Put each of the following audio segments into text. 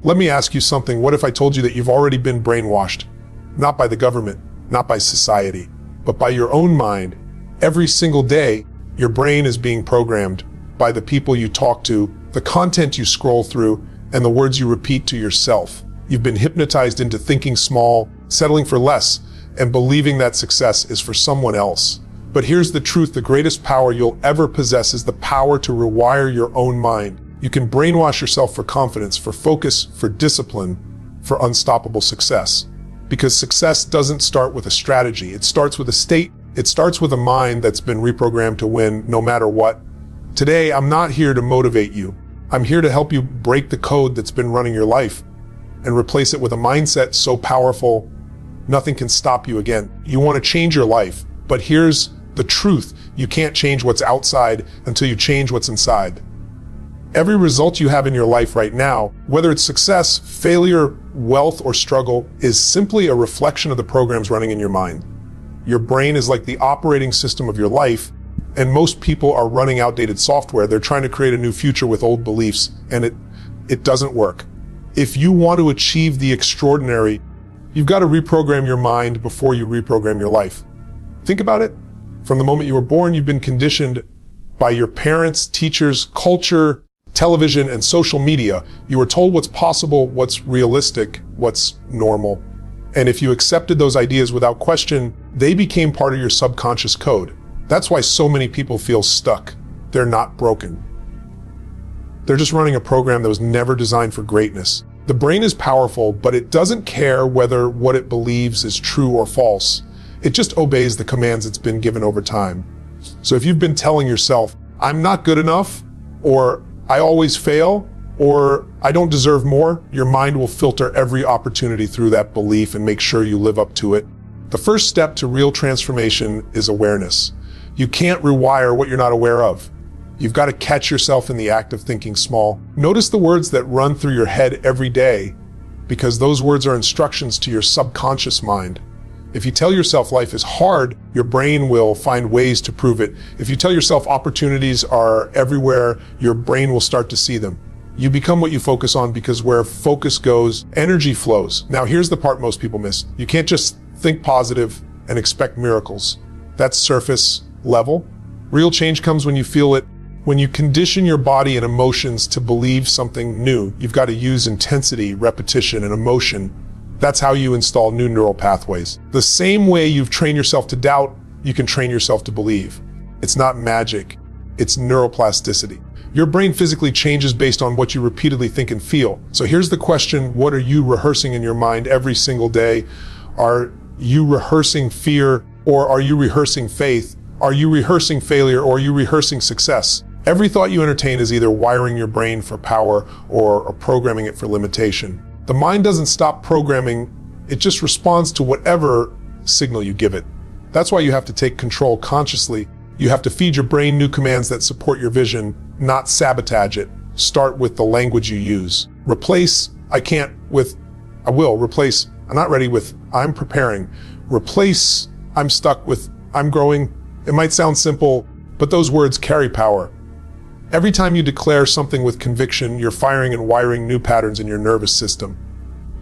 Let me ask you something. What if I told you that you've already been brainwashed? Not by the government, not by society, but by your own mind. Every single day, your brain is being programmed by the people you talk to, the content you scroll through, and the words you repeat to yourself. You've been hypnotized into thinking small, settling for less, and believing that success is for someone else. But here's the truth, the greatest power you'll ever possess is the power to rewire your own mind. You can brainwash yourself for confidence, for focus, for discipline, for unstoppable success. Because success doesn't start with a strategy, it starts with a state, it starts with a mind that's been reprogrammed to win no matter what. Today, I'm not here to motivate you. I'm here to help you break the code that's been running your life and replace it with a mindset so powerful, nothing can stop you again. You want to change your life, but here's the truth. You can't change what's outside until you change what's inside. Every result you have in your life right now, whether it's success, failure, wealth, or struggle, is simply a reflection of the programs running in your mind. Your brain is like the operating system of your life, and most people are running outdated software. They're trying to create a new future with old beliefs, and it doesn't work. If you want to achieve the extraordinary, you've got to reprogram your mind before you reprogram your life. Think about it. From the moment you were born, you've been conditioned by your parents, teachers, culture, television, and social media. You were told what's possible, what's realistic, what's normal. And if you accepted those ideas without question, they became part of your subconscious code. That's why so many people feel stuck. They're not broken. They're just running a program that was never designed for greatness. The brain is powerful, but it doesn't care whether what it believes is true or false. It just obeys the commands it's been given over time. So if you've been telling yourself, I'm not good enough, or I always fail, or I don't deserve more, your mind will filter every opportunity through that belief and make sure you live up to it. The first step to real transformation is awareness. You can't rewire what you're not aware of. You've got to catch yourself in the act of thinking small. Notice the words that run through your head every day, because those words are instructions to your subconscious mind. If you tell yourself life is hard, your brain will find ways to prove it. If you tell yourself opportunities are everywhere, your brain will start to see them. You become what you focus on, because where focus goes, energy flows. Now here's the part most people miss. You can't just think positive and expect miracles. That's surface level. Real change comes when you feel it. When you condition your body and emotions to believe something new, you've got to use intensity, repetition, and emotion. That's how you install new neural pathways. The same way you've trained yourself to doubt, you can train yourself to believe. It's not magic, it's neuroplasticity. Your brain physically changes based on what you repeatedly think and feel. So here's the question, what are you rehearsing in your mind every single day? Are you rehearsing fear, or are you rehearsing faith? Are you rehearsing failure, or are you rehearsing success? Every thought you entertain is either wiring your brain for power or programming it for limitation. The mind doesn't stop programming, it just responds to whatever signal you give it. That's why you have to take control consciously. You have to feed your brain new commands that support your vision, not sabotage it. Start with the language you use. Replace I can't with I will. Replace I'm not ready with I'm preparing. Replace I'm stuck with I'm growing. It might sound simple, but those words carry power. Every time you declare something with conviction, you're firing and wiring new patterns in your nervous system.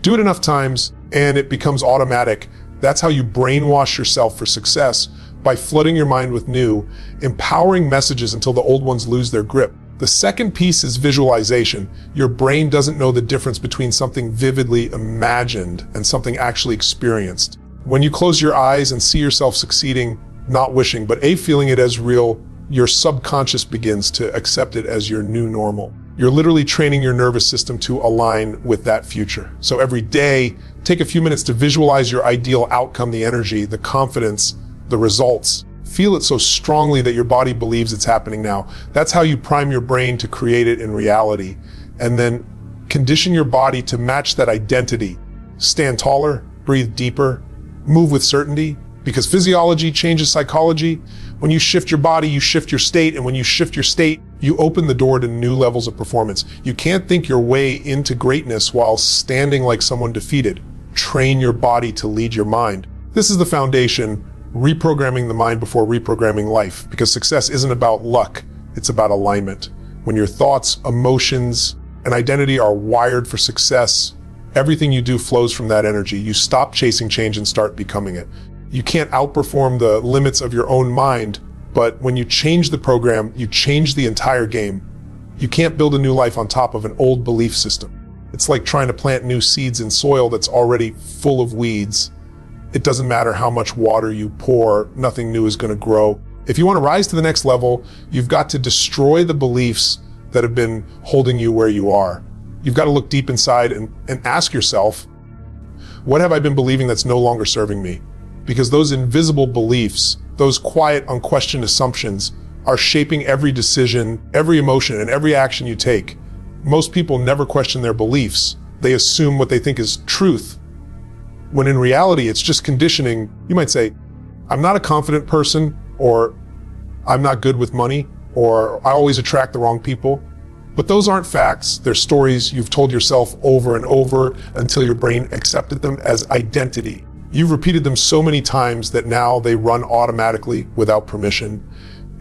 Do it enough times, and it becomes automatic. That's how you brainwash yourself for success, by flooding your mind with new, empowering messages until the old ones lose their grip. The second piece is visualization. Your brain doesn't know the difference between something vividly imagined and something actually experienced. When you close your eyes and see yourself succeeding, not wishing, but feeling it as real, your subconscious begins to accept it as your new normal. You're literally training your nervous system to align with that future. So every day, take a few minutes to visualize your ideal outcome, the energy, the confidence, the results. Feel it so strongly that your body believes it's happening now. That's how you prime your brain to create it in reality. And then condition your body to match that identity. Stand taller, breathe deeper, move with certainty, because physiology changes psychology. When you shift your body, you shift your state, and when you shift your state, you open the door to new levels of performance. You can't think your way into greatness while standing like someone defeated. Train your body to lead your mind. This is the foundation, reprogramming the mind before reprogramming life, because success isn't about luck, it's about alignment. When your thoughts, emotions, and identity are wired for success. Everything you do flows from that energy. You stop chasing change and start becoming it. You can't outperform the limits of your own mind, but when you change the program, you change the entire game. You can't build a new life on top of an old belief system. It's like trying to plant new seeds in soil that's already full of weeds. It doesn't matter how much water you pour, nothing new is going to grow. If you want to rise to the next level, you've got to destroy the beliefs that have been holding you where you are. You've got to look deep inside and ask yourself, what have I been believing that's no longer serving me? Because those invisible beliefs, those quiet, unquestioned assumptions are shaping every decision, every emotion, and every action you take. Most people never question their beliefs. They assume what they think is truth, when in reality, it's just conditioning. You might say, I'm not a confident person, or I'm not good with money, or I always attract the wrong people. But those aren't facts. They're stories you've told yourself over and over until your brain accepted them as identity. You've repeated them so many times that now they run automatically without permission.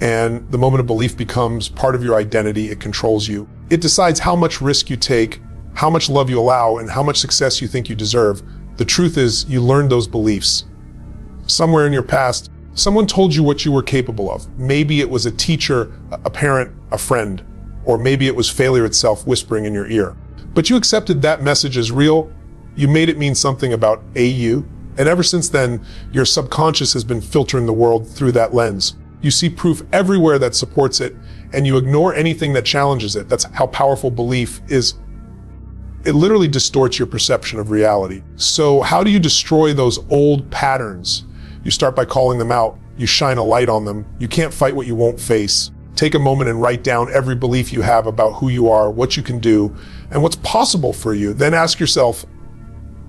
And the moment of belief becomes part of your identity. It controls you. It decides how much risk you take, how much love you allow, and how much success you think you deserve. The truth is, you learned those beliefs. Somewhere in your past, someone told you what you were capable of. Maybe it was a teacher, a parent, a friend, or maybe it was failure itself whispering in your ear. But you accepted that message as real. You made it mean something about you. And ever since then, your subconscious has been filtering the world through that lens. You see proof everywhere that supports it, and you ignore anything that challenges it. That's how powerful belief is. It literally distorts your perception of reality. So how do you destroy those old patterns? You start by calling them out. You shine a light on them. You can't fight what you won't face. Take a moment and write down every belief you have about who you are, what you can do, and what's possible for you. Then ask yourself,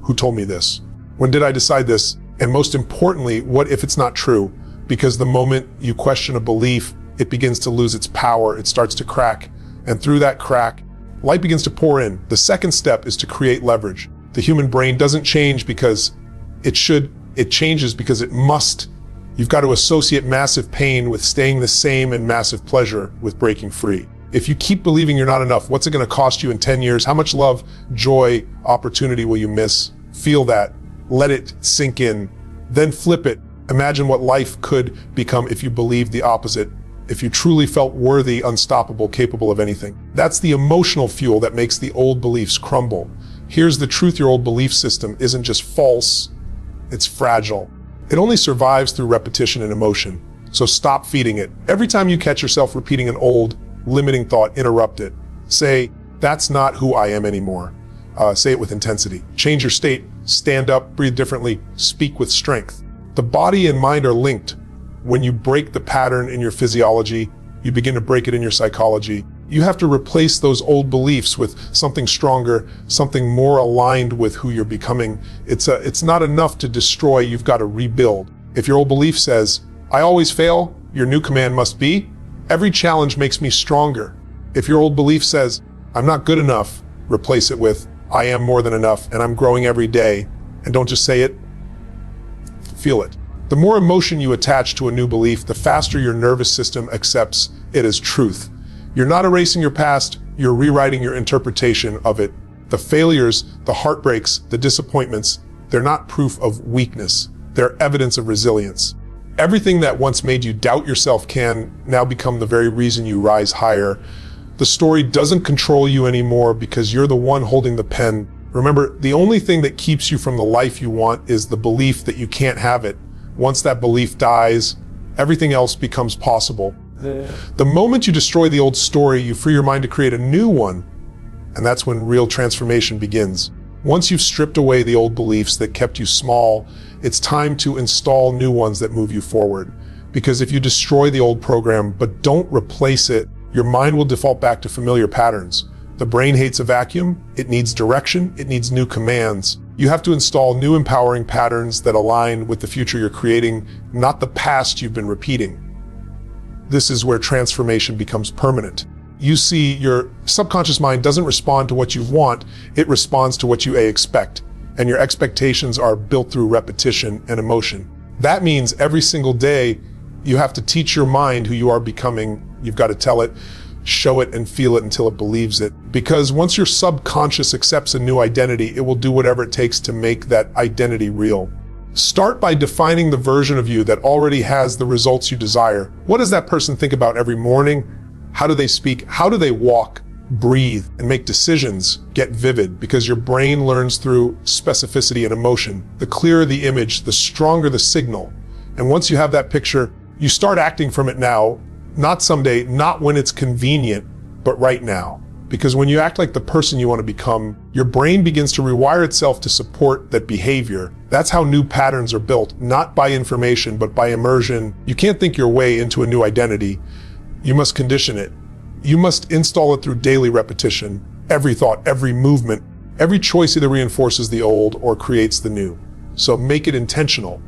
who told me this? When did I decide this? And most importantly, what if it's not true? Because the moment you question a belief, it begins to lose its power. It starts to crack. And through that crack, light begins to pour in. The second step is to create leverage. The human brain doesn't change because it should. It changes because it must. You've got to associate massive pain with staying the same and massive pleasure with breaking free. If you keep believing you're not enough, what's it going to cost you in 10 years? How much love, joy, opportunity will you miss? Feel that. Let it sink in. Then flip it. Imagine what life could become if you believed the opposite. If you truly felt worthy, unstoppable, capable of anything. That's the emotional fuel that makes the old beliefs crumble. Here's the truth: your old belief system isn't just false, it's fragile. It only survives through repetition and emotion. So stop feeding it. Every time you catch yourself repeating an old, limiting thought, interrupt it. Say, that's not who I am anymore. Say it with intensity. Change your state. Stand up, breathe differently, speak with strength. The body and mind are linked. When you break the pattern in your physiology, you begin to break it in your psychology. You have to replace those old beliefs with something stronger, something more aligned with who you're becoming. It's not enough to destroy, you've got to rebuild. If your old belief says, I always fail, your new command must be, every challenge makes me stronger. If your old belief says, I'm not good enough, replace it with, I am more than enough and I'm growing every day. And don't just say it, feel it. The more emotion you attach to a new belief, the faster your nervous system accepts it as truth. You're not erasing your past, you're rewriting your interpretation of it. The failures, the heartbreaks, the disappointments, they're not proof of weakness. They're evidence of resilience. Everything that once made you doubt yourself can now become the very reason you rise higher. The story doesn't control you anymore because you're the one holding the pen. Remember, the only thing that keeps you from the life you want is the belief that you can't have it. Once that belief dies, everything else becomes possible. The moment you destroy the old story, you free your mind to create a new one. And that's when real transformation begins. Once you've stripped away the old beliefs that kept you small, it's time to install new ones that move you forward. Because if you destroy the old program but don't replace it, your mind will default back to familiar patterns. The brain hates a vacuum. It needs direction. It needs new commands. You have to install new empowering patterns that align with the future you're creating, not the past you've been repeating. This is where transformation becomes permanent. You see, your subconscious mind doesn't respond to what you want, it responds to what you expect. And your expectations are built through repetition and emotion. That means every single day, you have to teach your mind who you are becoming. You've got to tell it, show it and feel it until it believes it. Because once your subconscious accepts a new identity, it will do whatever it takes to make that identity real. Start by defining the version of you that already has the results you desire. What does that person think about every morning? How do they speak? How do they walk, breathe, and make decisions? Get vivid, because your brain learns through specificity and emotion. The clearer the image, the stronger the signal. And once you have that picture, you start acting from it now, not someday, not when it's convenient, but right now. Because when you act like the person you want to become, your brain begins to rewire itself to support that behavior. That's how new patterns are built, not by information, but by immersion. You can't think your way into a new identity. You must condition it. You must install it through daily repetition. Every thought, every movement, every choice either reinforces the old or creates the new. So make it intentional.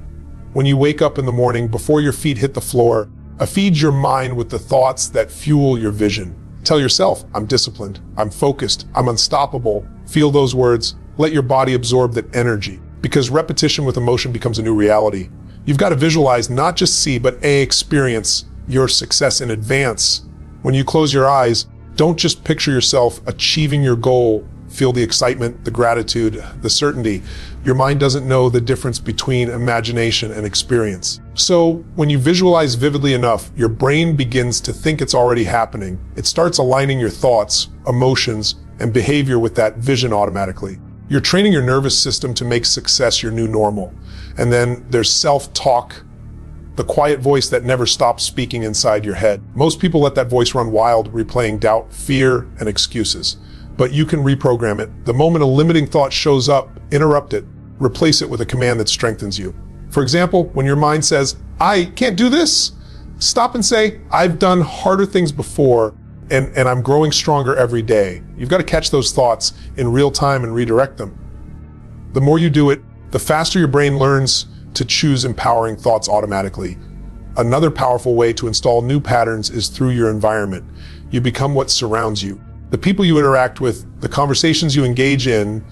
When you wake up in the morning, before your feet hit the floor, feed your mind with the thoughts that fuel your vision. Tell yourself, I'm disciplined, I'm focused, I'm unstoppable. Feel those words. Let your body absorb that energy, because repetition with emotion becomes a new reality. You've got to visualize, not just see, but experience your success in advance. When you close your eyes, don't just picture yourself achieving your goal. Feel the excitement, the gratitude, the certainty. Your mind doesn't know the difference between imagination and experience. So when you visualize vividly enough, your brain begins to think it's already happening. It starts aligning your thoughts, emotions, and behavior with that vision automatically. You're training your nervous system to make success your new normal. And then there's self-talk, the quiet voice that never stops speaking inside your head. Most people let that voice run wild, replaying doubt, fear, and excuses. But you can reprogram it. The moment a limiting thought shows up, interrupt it. Replace it with a command that strengthens you. For example, when your mind says, I can't do this, stop and say, I've done harder things before, and I'm growing stronger every day. You've got to catch those thoughts in real time and redirect them. The more you do it, the faster your brain learns to choose empowering thoughts automatically. Another powerful way to install new patterns is through your environment. You become what surrounds you. The people you interact with, the conversations you engage in,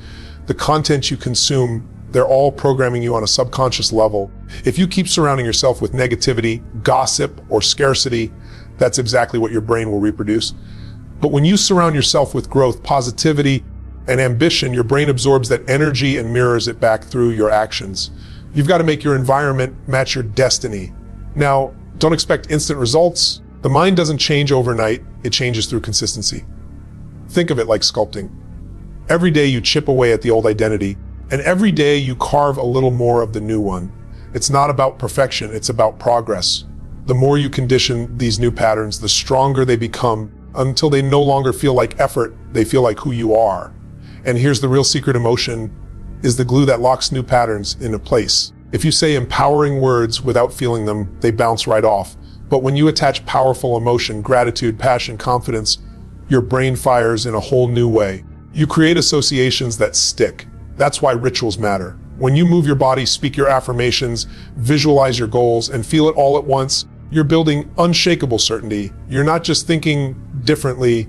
the content you consume, they're all programming you on a subconscious level. If you keep surrounding yourself with negativity, gossip, or scarcity, that's exactly what your brain will reproduce. But when you surround yourself with growth, positivity, and ambition, your brain absorbs that energy and mirrors it back through your actions. You've got to make your environment match your destiny. Now, don't expect instant results. The mind doesn't change overnight, it changes through consistency. Think of it like sculpting. Every day you chip away at the old identity, and every day you carve a little more of the new one. It's not about perfection, it's about progress. The more you condition these new patterns, the stronger they become, until they no longer feel like effort, they feel like who you are. And here's the real secret: emotion is the glue that locks new patterns into place. If you say empowering words without feeling them, they bounce right off. But when you attach powerful emotion, gratitude, passion, confidence, your brain fires in a whole new way. You create associations that stick. That's why rituals matter. When you move your body, speak your affirmations, visualize your goals, and feel it all at once, you're building unshakable certainty. You're not just thinking differently,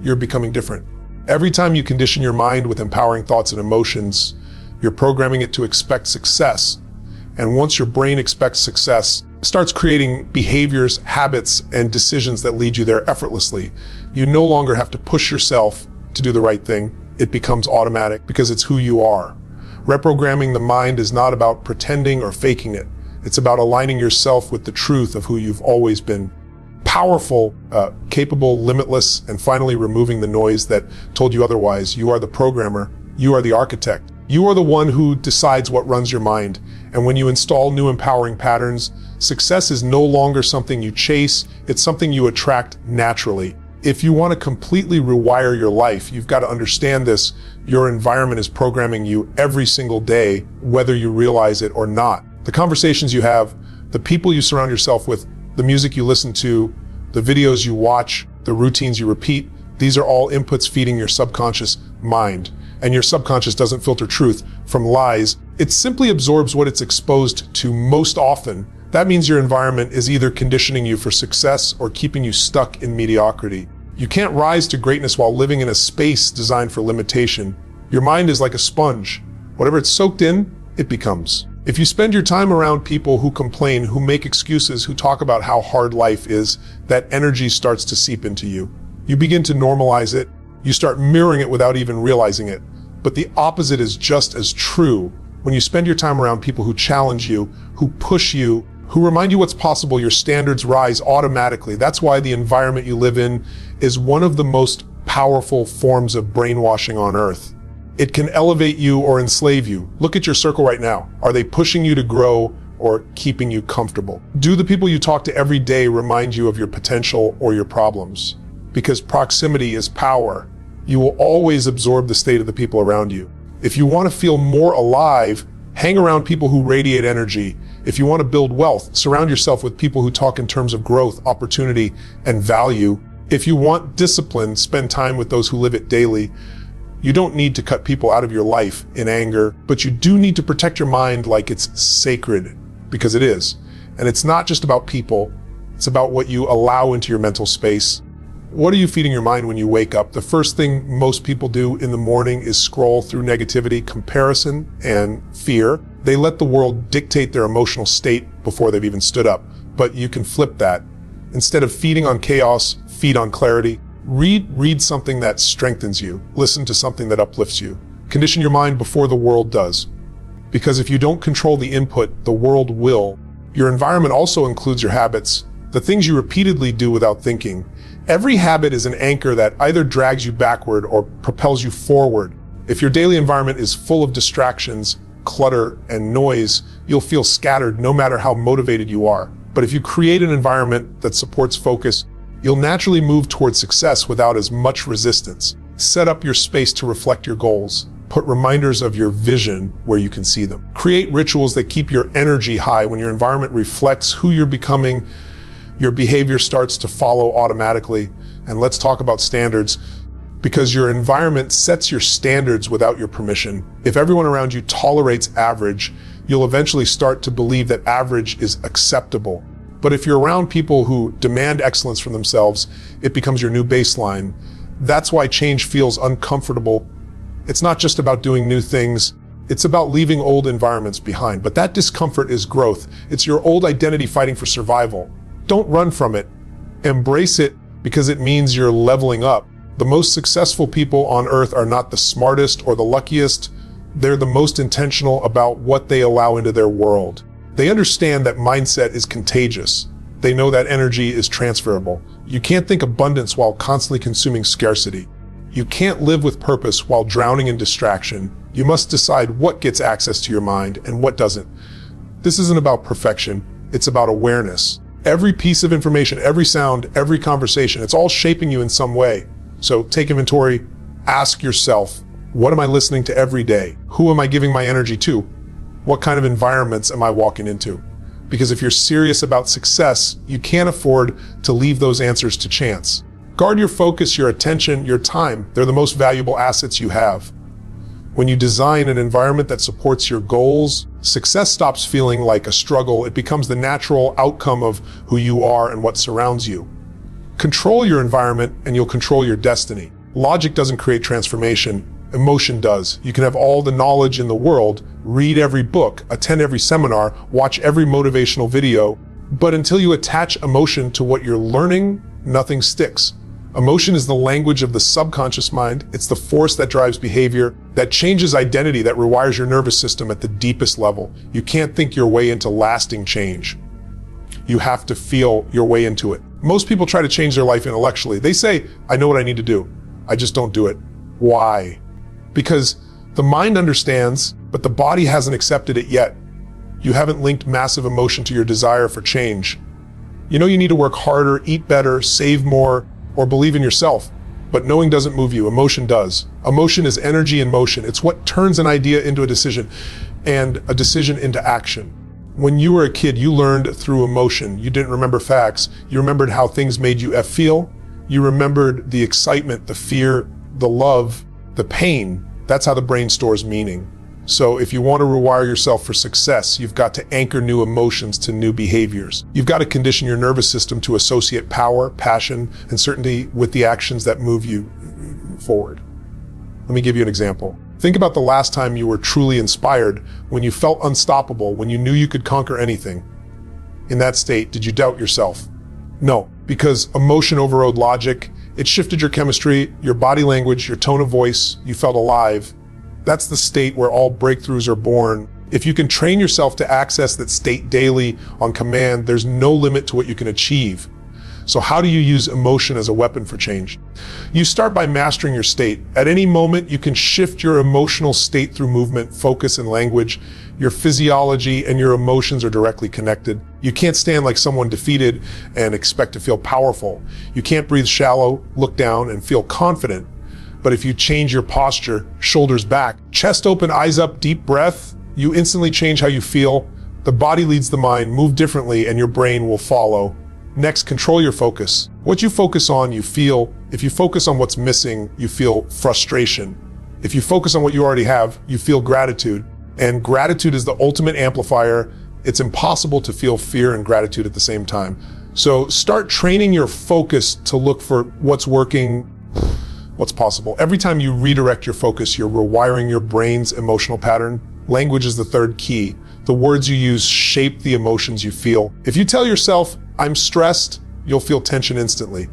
you're becoming different. Every time you condition your mind with empowering thoughts and emotions, you're programming it to expect success. And once your brain expects success, it starts creating behaviors, habits, and decisions that lead you there effortlessly. You no longer have to push yourself to do the right thing. It becomes automatic because it's who you are. Reprogramming the mind is not about pretending or faking it. It's about aligning yourself with the truth of who you've always been. Powerful, capable, limitless, and finally removing the noise that told you otherwise. You are the programmer. You are the architect. You are the one who decides what runs your mind. And when you install new empowering patterns, success is no longer something you chase, it's something you attract naturally. If you want to completely rewire your life, you've got to understand this. Your environment is programming you every single day, whether you realize it or not. The conversations you have, the people you surround yourself with, the music you listen to, the videos you watch, the routines you repeat, these are all inputs feeding your subconscious mind. And your subconscious doesn't filter truth from lies. It simply absorbs what it's exposed to most often. That means your environment is either conditioning you for success or keeping you stuck in mediocrity. You can't rise to greatness while living in a space designed for limitation. Your mind is like a sponge. Whatever it's soaked in, it becomes. If you spend your time around people who complain, who make excuses, who talk about how hard life is, that energy starts to seep into you. You begin to normalize it. You start mirroring it without even realizing it. But the opposite is just as true. When you spend your time around people who challenge you, who push you, who remind you what's possible, your standards rise automatically. That's why the environment you live in is one of the most powerful forms of brainwashing on earth. It can elevate you or enslave you. Look at your circle right now. Are they pushing you to grow or keeping you comfortable? Do the people you talk to every day remind you of your potential or your problems? Because proximity is power. You will always absorb the state of the people around you. If you want to feel more alive, hang around people who radiate energy. If you want to build wealth, surround yourself with people who talk in terms of growth, opportunity, and value. If you want discipline, spend time with those who live it daily. You don't need to cut people out of your life in anger, but you do need to protect your mind like it's sacred, because it is. And it's not just about people, it's about what you allow into your mental space. What are you feeding your mind when you wake up? The first thing most people do in the morning is scroll through negativity, comparison, and fear. They let the world dictate their emotional state before they've even stood up. But you can flip that. Instead of feeding on chaos, feed on clarity. Read something that strengthens you. Listen to something that uplifts you. Condition your mind before the world does. Because if you don't control the input, the world will. Your environment also includes your habits, the things you repeatedly do without thinking. Every habit is an anchor that either drags you backward or propels you forward. If your daily environment is full of distractions, clutter, and noise, you'll feel scattered no matter how motivated you are. But if you create an environment that supports focus, you'll naturally move towards success without as much resistance. Set up your space to reflect your goals. Put reminders of your vision where you can see them. Create rituals that keep your energy high. When your environment reflects who you're becoming, your behavior starts to follow automatically. And let's talk about standards, because your environment sets your standards without your permission. If everyone around you tolerates average, you'll eventually start to believe that average is acceptable. But if you're around people who demand excellence from themselves, it becomes your new baseline. That's why change feels uncomfortable. It's not just about doing new things. It's about leaving old environments behind. But that discomfort is growth. It's your old identity fighting for survival. Don't run from it. Embrace it, because it means you're leveling up. The most successful people on earth are not the smartest or the luckiest. They're the most intentional about what they allow into their world. They understand that mindset is contagious. They know that energy is transferable. You can't think abundance while constantly consuming scarcity. You can't live with purpose while drowning in distraction. You must decide what gets access to your mind and what doesn't. This isn't about perfection. It's about awareness. Every piece of information, every sound, every conversation, it's all shaping you in some way. So take inventory, ask yourself, what am I listening to every day? Who am I giving my energy to? What kind of environments am I walking into? Because if you're serious about success, you can't afford to leave those answers to chance. Guard your focus, your attention, your time. They're the most valuable assets you have. When you design an environment that supports your goals, success stops feeling like a struggle. It becomes the natural outcome of who you are and what surrounds you. Control your environment and you'll control your destiny. Logic doesn't create transformation. Emotion does. You can have all the knowledge in the world, read every book, attend every seminar, watch every motivational video, but until you attach emotion to what you're learning, nothing sticks. Emotion is the language of the subconscious mind. It's the force that drives behavior, that changes identity, that rewires your nervous system at the deepest level. You can't think your way into lasting change. You have to feel your way into it. Most people try to change their life intellectually. They say, I know what I need to do. I just don't do it. Why? Because the mind understands, but the body hasn't accepted it yet. You haven't linked massive emotion to your desire for change. You know you need to work harder, eat better, save more, or believe in yourself. But knowing doesn't move you, emotion does. Emotion is energy in motion. It's what turns an idea into a decision, and a decision into action. When you were a kid, you learned through emotion. You didn't remember facts. You remembered how things made you feel. You remembered the excitement, the fear, the love, the pain. That's how the brain stores meaning. So if you want to rewire yourself for success, you've got to anchor new emotions to new behaviors. You've got to condition your nervous system to associate power, passion, and certainty with the actions that move you forward. Let me give you an example. Think about the last time you were truly inspired, when you felt unstoppable, when you knew you could conquer anything. In that state, did you doubt yourself? No, because emotion overrode logic, It shifted your chemistry, your body language, your tone of voice. You felt alive. That's the state where all breakthroughs are born. If you can train yourself to access that state daily on command, there's no limit to what you can achieve. So how do you use emotion as a weapon for change? You start by mastering your state. At any moment, you can shift your emotional state through movement, focus, and language. Your physiology and your emotions are directly connected. You can't stand like someone defeated and expect to feel powerful. You can't breathe shallow, look down, and feel confident. But if you change your posture, shoulders back, chest open, eyes up, deep breath, you instantly change how you feel. The body leads the mind. Move differently and your brain will follow. Next, control your focus. What you focus on, you feel. If you focus on what's missing, you feel frustration. If you focus on what you already have, you feel gratitude. And gratitude is the ultimate amplifier. It's impossible to feel fear and gratitude at the same time. So start training your focus to look for what's working, what's possible. Every time you redirect your focus, you're rewiring your brain's emotional pattern. Language is the third key. The words you use shape the emotions you feel. If you tell yourself, I'm stressed, you'll feel tension instantly.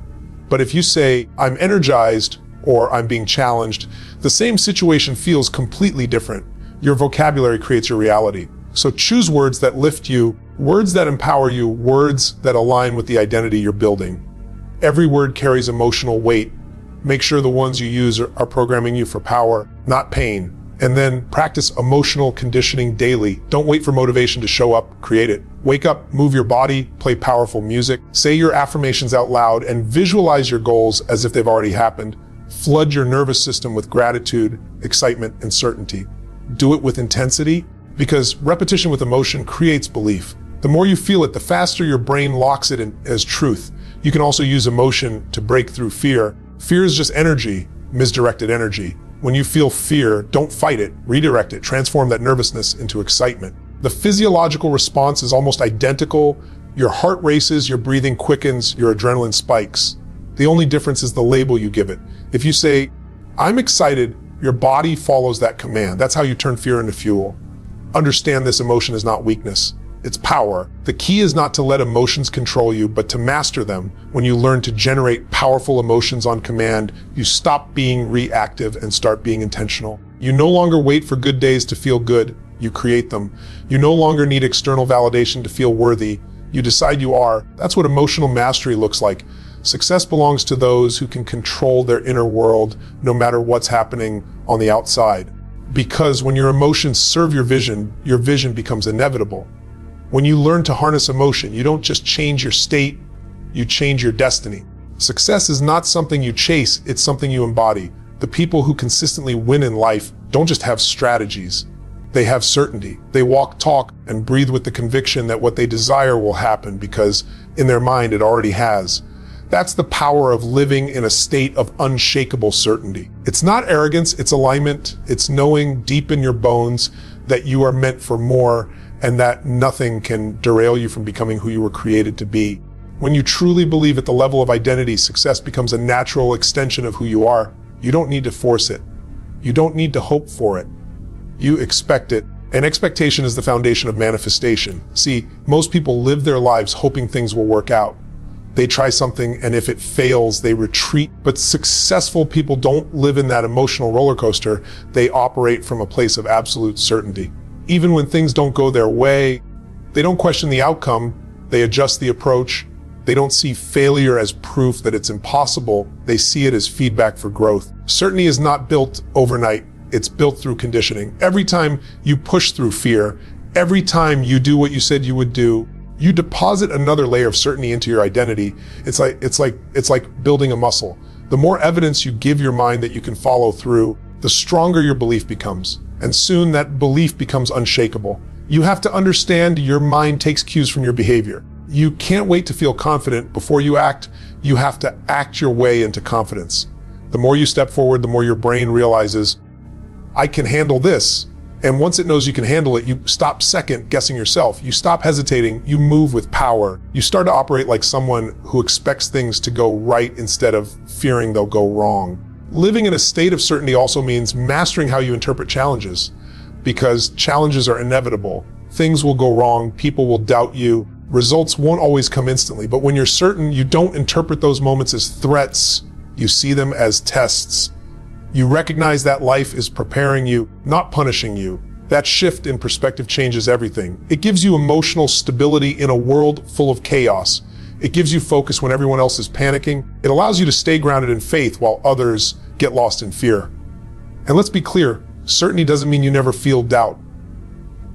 But if you say, I'm energized, or I'm being challenged, the same situation feels completely different. Your vocabulary creates your reality. So choose words that lift you, words that empower you, words that align with the identity you're building. Every word carries emotional weight. Make sure the ones you use are programming you for power, not pain. And then practice emotional conditioning daily. Don't wait for motivation to show up, create it. Wake up, move your body, play powerful music, say your affirmations out loud, and visualize your goals as if they've already happened. Flood your nervous system with gratitude, excitement, and certainty. Do it with intensity, because repetition with emotion creates belief. The more you feel it, the faster your brain locks it in as truth. You can also use emotion to break through fear. Fear is just energy, misdirected energy. When you feel fear, don't fight it, redirect it, transform that nervousness into excitement. The physiological response is almost identical. Your heart races, your breathing quickens, your adrenaline spikes. The only difference is the label you give it. If you say, I'm excited, your body follows that command. That's how you turn fear into fuel. Understand this emotion is not weakness. It's power. The key is not to let emotions control you, but to master them. When you learn to generate powerful emotions on command, you stop being reactive and start being intentional. You no longer wait for good days to feel good. You create them. You no longer need external validation to feel worthy. You decide you are. That's what emotional mastery looks like. Success belongs to those who can control their inner world, no matter what's happening on the outside. Because when your emotions serve your vision becomes inevitable. When you learn to harness emotion, you don't just change your state, you change your destiny. Success is not something you chase, it's something you embody. The people who consistently win in life don't just have strategies, they have certainty. They walk, talk, and breathe with the conviction that what they desire will happen because in their mind it already has. That's the power of living in a state of unshakable certainty. It's not arrogance, it's alignment. It's knowing deep in your bones that you are meant for more and that nothing can derail you from becoming who you were created to be. When you truly believe at the level of identity, success becomes a natural extension of who you are. You don't need to force it. You don't need to hope for it. You expect it. And expectation is the foundation of manifestation. See, most people live their lives hoping things will work out. They try something, and if it fails, they retreat. But successful people don't live in that emotional roller coaster. They operate from a place of absolute certainty. Even when things don't go their way, they don't question the outcome. They adjust the approach. They don't see failure as proof that it's impossible. They see it as feedback for growth. Certainty is not built overnight. It's built through conditioning. Every time you push through fear, every time you do what you said you would do, you deposit another layer of certainty into your identity. It's like building a muscle. The more evidence you give your mind that you can follow through, the stronger your belief becomes. And soon that belief becomes unshakable. You have to understand your mind takes cues from your behavior. You can't wait to feel confident before you act. You have to act your way into confidence. The more you step forward, the more your brain realizes, I can handle this. And once it knows you can handle it, you stop second guessing yourself. You stop hesitating. You move with power. You start to operate like someone who expects things to go right instead of fearing they'll go wrong. Living in a state of certainty also means mastering how you interpret challenges, because challenges are inevitable. Things will go wrong. People will doubt you. Results won't always come instantly. But when you're certain, you don't interpret those moments as threats. You see them as tests. You recognize that life is preparing you, not punishing you. That shift in perspective changes everything. It gives you emotional stability in a world full of chaos. It gives you focus when everyone else is panicking. It allows you to stay grounded in faith while others get lost in fear. And let's be clear, certainty doesn't mean you never feel doubt.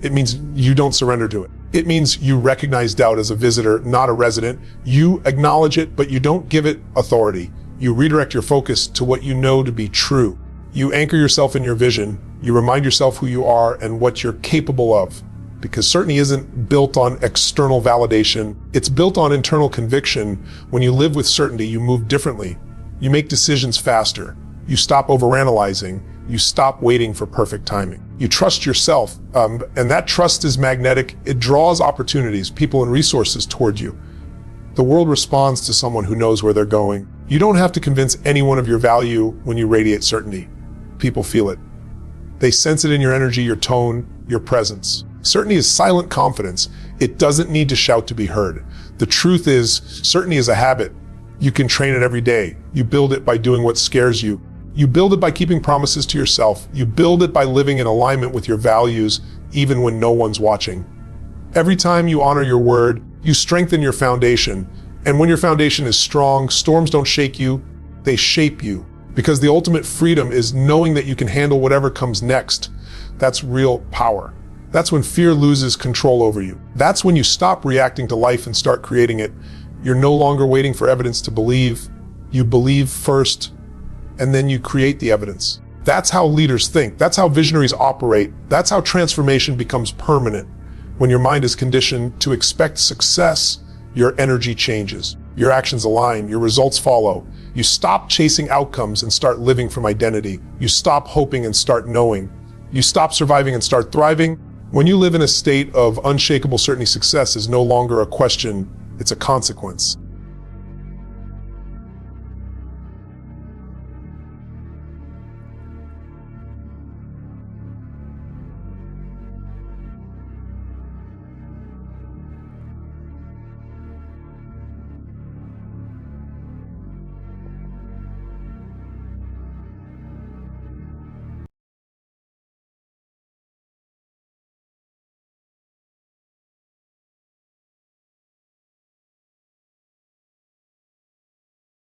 It means you don't surrender to it. It means you recognize doubt as a visitor, not a resident. You acknowledge it, but you don't give it authority. You redirect your focus to what you know to be true. You anchor yourself in your vision. You remind yourself who you are and what you're capable of. Because certainty isn't built on external validation. It's built on internal conviction. When you live with certainty, you move differently. You make decisions faster. You stop overanalyzing. You stop waiting for perfect timing. You trust yourself, and that trust is magnetic. It draws opportunities, people, and resources toward you. The world responds to someone who knows where they're going. You don't have to convince anyone of your value when you radiate certainty. People feel it. They sense it in your energy, your tone, your presence. Certainty is silent confidence. It doesn't need to shout to be heard. The truth is, certainty is a habit. You can train it every day. You build it by doing what scares you. You build it by keeping promises to yourself. You build it by living in alignment with your values, even when no one's watching. Every time you honor your word, you strengthen your foundation. And when your foundation is strong, storms don't shake you, they shape you. Because the ultimate freedom is knowing that you can handle whatever comes next. That's real power. That's when fear loses control over you. That's when you stop reacting to life and start creating it. You're no longer waiting for evidence to believe. You believe first, and then you create the evidence. That's how leaders think. That's how visionaries operate. That's how transformation becomes permanent. When your mind is conditioned to expect success, your energy changes. Your actions align, your results follow. You stop chasing outcomes and start living from identity. You stop hoping and start knowing. You stop surviving and start thriving. When you live in a state of unshakable certainty, success is no longer a question, it's a consequence.